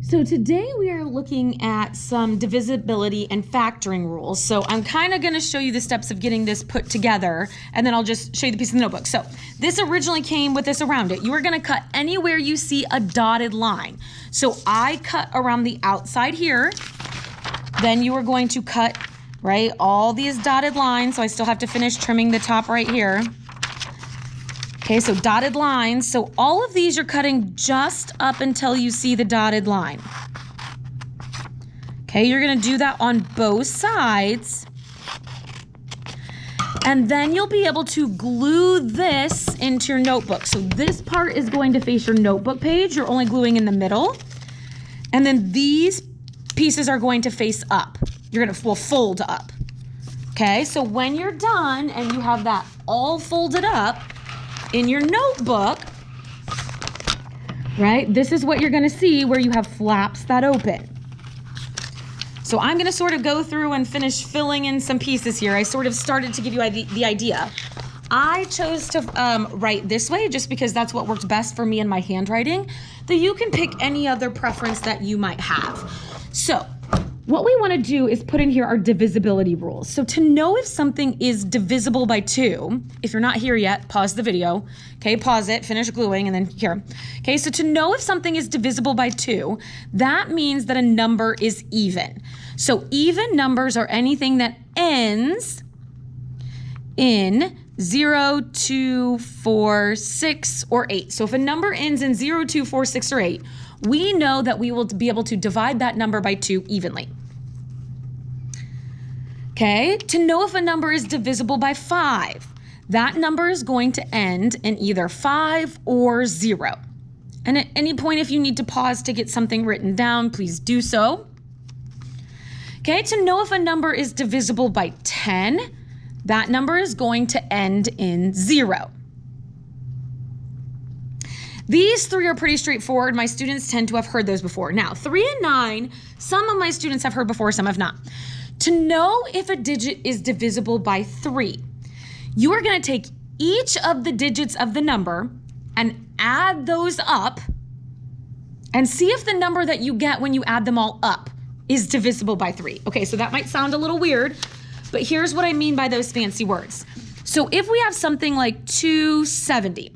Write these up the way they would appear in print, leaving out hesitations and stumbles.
So today we are looking at some divisibility and factoring rules. So I'm kind of going to show you the steps of getting this put together, and then I'll just show you the piece of the notebook. So this originally came with this around it. You are going to cut anywhere you see a dotted line. So I cut around the outside here. Then you are going to cut, right, all these dotted lines. So I still have to finish trimming the top right here. Okay, so dotted lines. So all of these you're cutting just up until you see the dotted line. Okay, you're gonna do that on both sides. And then you'll be able to glue this into your notebook. So this part is going to face your notebook page. You're only gluing in the middle. And then these pieces are going to face up. You're gonna fold up. Okay, so when you're done and you have that all folded up, in your notebook, right, this is what you're gonna see where you have flaps that open. So I'm gonna sort of go through and finish filling in some pieces here. I sort of started to give you the idea. I chose to write this way just because that's what worked best for me in my handwriting. Though you can pick any other preference that you might have. So what we want to do is put in here our divisibility rules. So to know if something is divisible by 2, if you're not here yet, pause the video. Okay, pause it, finish gluing, and then here. Okay, so to know if something is divisible by 2, that means that a number is even. So even numbers are anything that ends in 0, 2, 4, 6, or 8. So if a number ends in 0, 2, 4, 6, or 8, we know that we will be able to divide that number by 2 evenly. Okay, to know if a number is divisible by 5, that number is going to end in either 5 or 0. And at any point, if you need to pause to get something written down, please do so. Okay, to know if a number is divisible by 10, that number is going to end in 0. These 3 are pretty straightforward. My students tend to have heard those before. Now, 3 and 9, some of my students have heard before, some have not. To know if a digit is divisible by 3, you are going to take each of the digits of the number and add those up and see if the number that you get when you add them all up is divisible by 3. Okay, so that might sound a little weird, but here's what I mean by those fancy words. So if we have something like 270,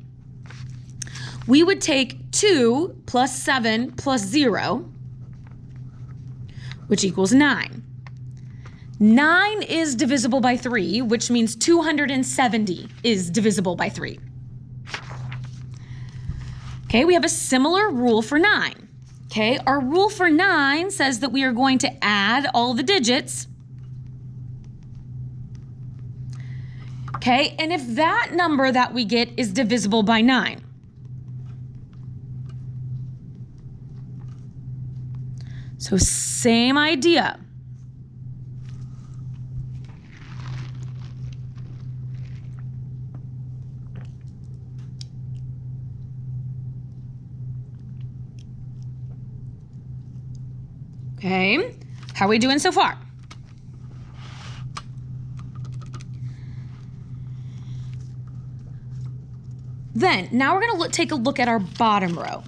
we would take 2 plus 7 plus 0, which equals 9. 9 is divisible by 3, which means 270 is divisible by 3. Okay, we have a similar rule for 9. Okay, our rule for 9 says that we are going to add all the digits. Okay, and if that number that we get is divisible by 9, so same idea. Okay, how are we doing so far? Then, now we're going to take a look at our bottom row.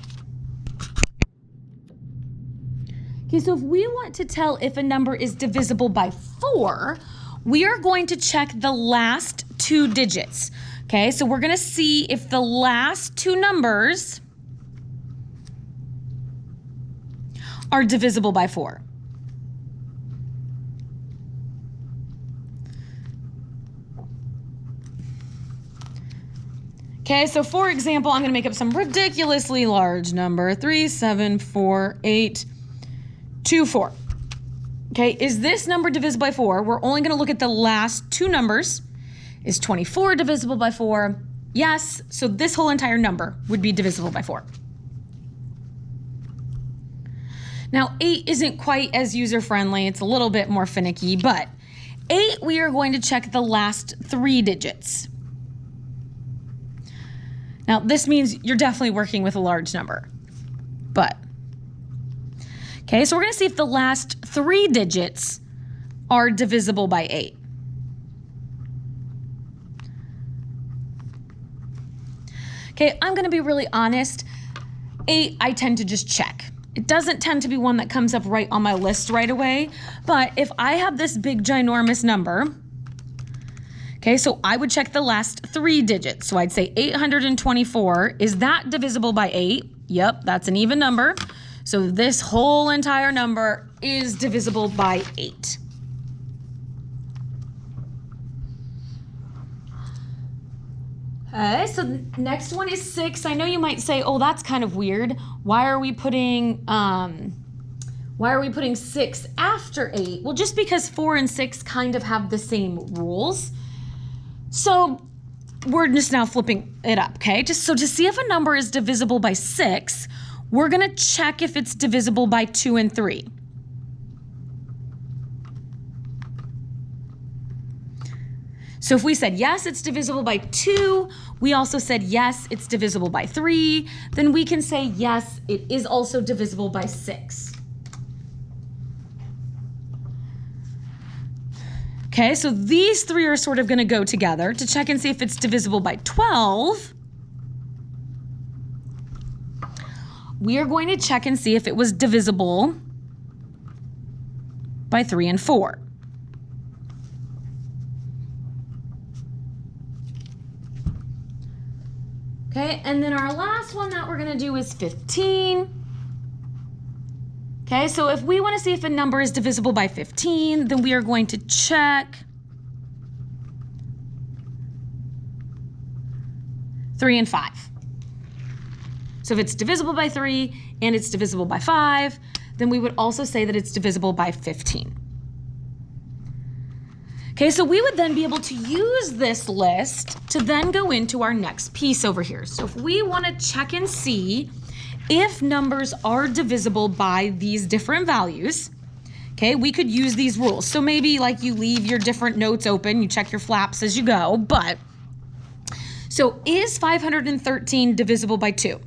Okay, so if we want to tell if a number is divisible by 4, we are going to check the last 2 digits. Okay, so we're going to see if the last 2 numbers are divisible by 4. Okay, so for example, I'm going to make up some ridiculously large number, 3, 7, 4, 8, 2, 4. Okay, is this number divisible by 4? We're only going to look at the last 2 numbers. Is 24 divisible by 4? Yes, so this whole entire number would be divisible by 4. Now, 8 isn't quite as user-friendly. It's a little bit more finicky, but 8, we are going to check the last 3 digits. Now, this means you're definitely working with a large number, but okay, so we're going to see if the last 3 digits are divisible by 8. Okay, I'm going to be really honest. 8, I tend to just check. It doesn't tend to be one that comes up right on my list right away, but if I have this big ginormous number, okay, so I would check the last 3 digits. So I'd say 824, is that divisible by 8? Yep, that's an even number. So this whole entire number is divisible by 8. Okay, so next one is 6. I know you might say, oh, that's kind of weird. Why are we putting 6 after 8? Well, just because 4 and 6 kind of have the same rules. So we're just now flipping it up, okay? So to see if a number is divisible by 6, we're gonna check if it's divisible by 2 and 3. So if we said, yes, it's divisible by 2, we also said, yes, it's divisible by 3, then we can say, yes, it is also divisible by 6. Okay, so these 3 are sort of going to go together to check and see if it's divisible by 12. We are going to check and see if it was divisible by 3 and 4. Okay, and then our last one that we're going to do is 15. Okay, so if we want to see if a number is divisible by 15, then we are going to check 3 and 5. So if it's divisible by 3 and it's divisible by 5, then we would also say that it's divisible by 15. Okay, so we would then be able to use this list to then go into our next piece over here. So if we want to check and see if numbers are divisible by these different values, okay, we could use these rules. So maybe like you leave your different notes open, you check your flaps as you go, but so is 513 divisible by 2?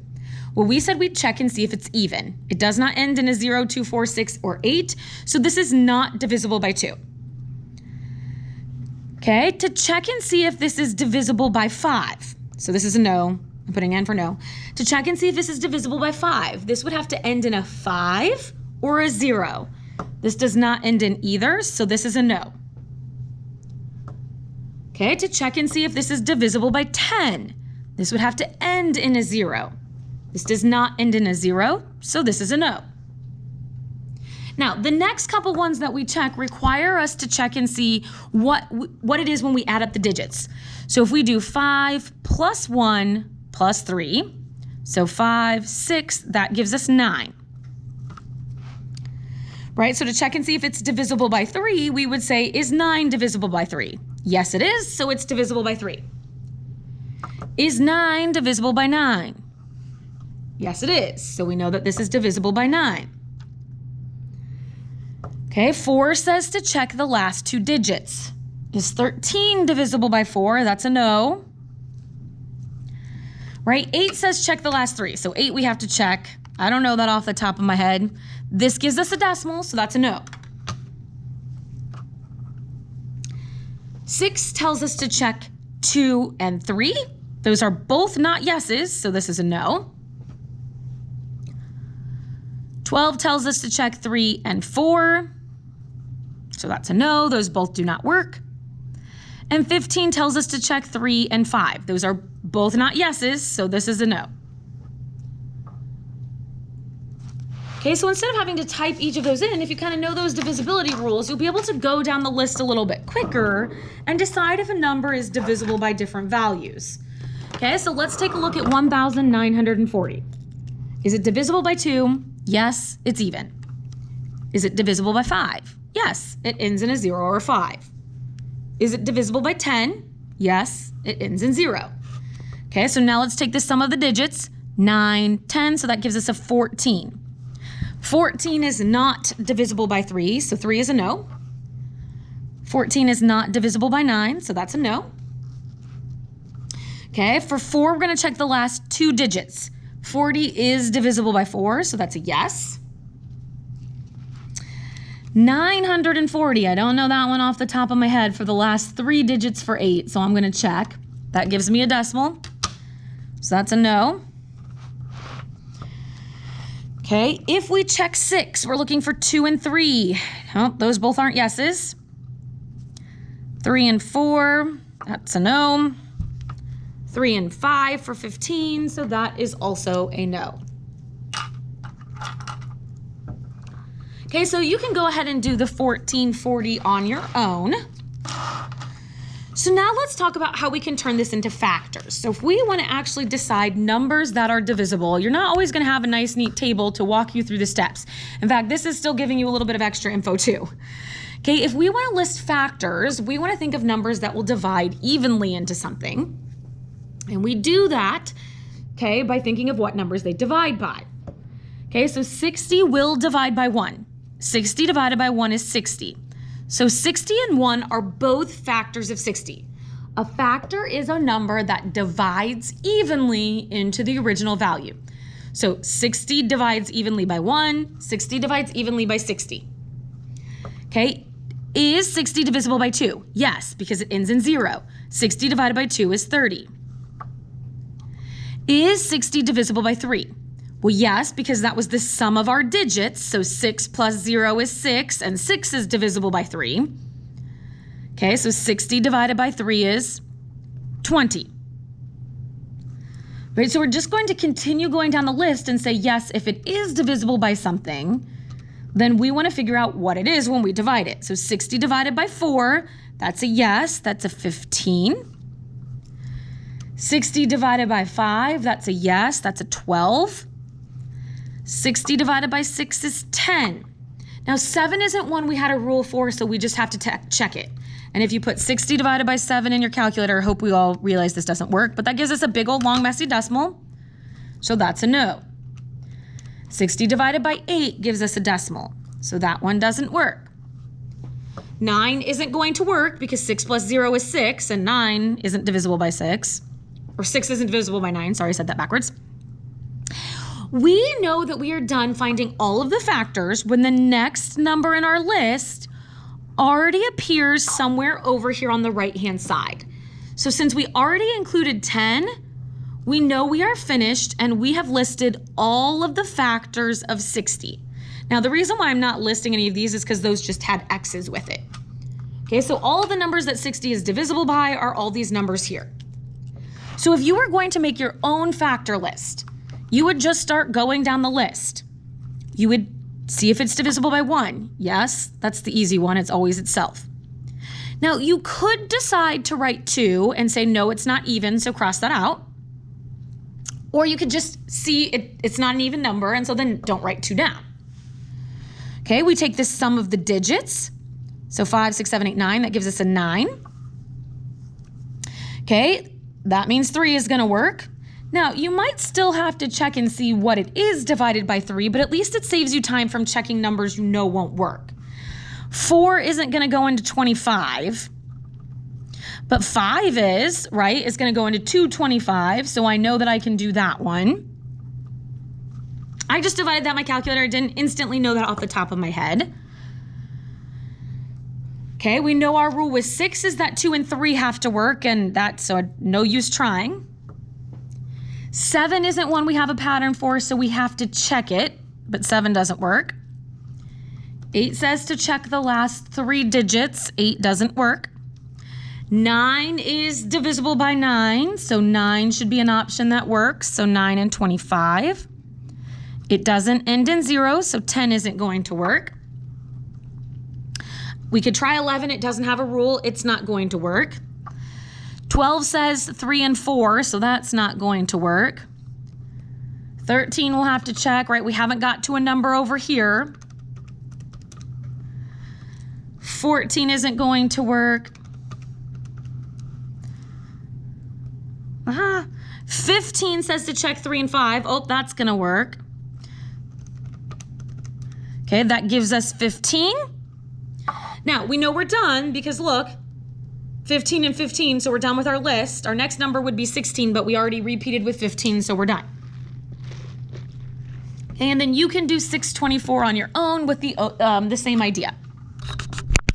Well, we said we'd check and see if it's even. It does not end in a 0, 2, 4, 6, or 8, so this is not divisible by 2. Okay, to check and see if this is divisible by 5. So this is a no. I'm putting N for no. To check and see if this is divisible by 5, this would have to end in a 5 or a 0. This does not end in either, so this is a no. Okay, to check and see if this is divisible by 10, this would have to end in a 0. This does not end in a 0, so this is a no. Now, the next couple ones that we check require us to check and see what it is when we add up the digits. So if we do 5 plus 1 plus 3, so 5, 6, that gives us 9. Right, so to check and see if it's divisible by 3, we would say, is 9 divisible by 3? Yes, it is, so it's divisible by 3. Is 9 divisible by 9? Yes, it is, so we know that this is divisible by 9. Okay, 4 says to check the last 2 digits. Is 13 divisible by 4? That's a no. Right, 8 says check the last 3. So 8 we have to check. I don't know that off the top of my head. This gives us a decimal, so that's a no. 6 tells us to check 2 and 3. Those are both not yeses, so this is a no. 12 tells us to check 3 and 4. So that's a no, those both do not work. And 15 tells us to check 3 and 5. Those are both not yeses, so this is a no. Okay, so instead of having to type each of those in, if you kind of know those divisibility rules, you'll be able to go down the list a little bit quicker and decide if a number is divisible by different values. Okay, so let's take a look at 1,940. Is it divisible by 2? Yes, it's even. Is it divisible by 5? Yes, it ends in a 0 or a 5. Is it divisible by 10? Yes, it ends in 0. Okay, so now let's take the sum of the digits. 9, 10, so that gives us a 14. 14 is not divisible by 3, so 3 is a no. 14 is not divisible by 9, so that's a no. Okay, for 4, we're going to check the last 2 digits. 40 is divisible by 4, so that's a yes. 940, I don't know that one off the top of my head for the last 3 digits for 8, so I'm going to check. That gives me a decimal, so that's a no. Okay, if we check 6, we're looking for 2 and 3. Oh, those both aren't yeses. 3 and 4, that's a no. 3 and 5 for 15, so that is also a no. Okay, so you can go ahead and do the 1440 on your own. So now let's talk about how we can turn this into factors. So if we want to actually decide numbers that are divisible, you're not always going to have a nice, neat table to walk you through the steps. In fact, this is still giving you a little bit of extra info too. Okay, if we want to list factors, we want to think of numbers that will divide evenly into something. And we do that, okay, by thinking of what numbers they divide by. Okay, so 60 will divide by 1. 60 divided by 1 is 60. So 60 and 1 are both factors of 60. A factor is a number that divides evenly into the original value. So 60 divides evenly by 1, 60 divides evenly by 60. Okay, is 60 divisible by 2? Yes, because it ends in 0. 60 divided by 2 is 30. Is 60 divisible by 3? Well, yes, because that was the sum of our digits. So 6 plus 0 is 6, and 6 is divisible by 3. Okay, so 60 divided by 3 is 20. Right, so we're just going to continue going down the list and say, yes, if it is divisible by something, then we want to figure out what it is when we divide it. So 60 divided by 4, that's a yes, that's a 15. 60 divided by 5, that's a yes, that's a 12. 60 divided by 6 is 10. Now 7 isn't one we had a rule for, so we just have to check it. And if you put 60 divided by 7 in your calculator, I hope we all realize this doesn't work, but that gives us a big old long messy decimal, so that's a no. 60 divided by 8 gives us a decimal, so that one doesn't work. 9 isn't going to work because 6 plus 0 is 6, and 9 isn't divisible by 6. Or 6 isn't divisible by 9, sorry, I said that backwards. We know that we are done finding all of the factors when the next number in our list already appears somewhere over here on the right-hand side. So since we already included 10, we know we are finished and we have listed all of the factors of 60. Now the reason why I'm not listing any of these is because those just had X's with it. Okay, so all of the numbers that 60 is divisible by are all these numbers here. So if you were going to make your own factor list, you would just start going down the list. You would see if it's divisible by 1. Yes, that's the easy one. It's always itself. Now, you could decide to write 2 and say, no, it's not even, so cross that out. Or you could just see it's not an even number, and so then don't write 2 down. Okay, we take the sum of the digits. So 5, 6, 7, 8, 9, that gives us a 9. Okay, that means 3 is going to work. Now, you might still have to check and see what it is divided by 3, but at least it saves you time from checking numbers you know won't work. 4 isn't going to go into 25, but 5 is, right? It's going to go into 225, so I know that I can do that one. I just divided that in my calculator. I didn't instantly know that off the top of my head. Okay, we know our rule with 6 is that 2 and 3 have to work, and that's so no use trying. 7 isn't one we have a pattern for, so we have to check it, but 7 doesn't work. 8 says to check the last 3 digits. 8 doesn't work. 9 is divisible by 9, so 9 should be an option that works, so 9 and 25. It doesn't end in 0, so 10 isn't going to work. We could try 11. It doesn't have a rule. It's not going to work. 12 says 3 and 4, so that's not going to work. 13 we'll have to check, right? We haven't got to a number over here. 14 isn't going to work. 15 says to check 3 and 5. Oh, that's going to work. Okay, that gives us 15. Now, we know we're done because look, 15 and 15, so we're done with our list. Our next number would be 16, but we already repeated with 15, so we're done. And then you can do 624 on your own with the same idea.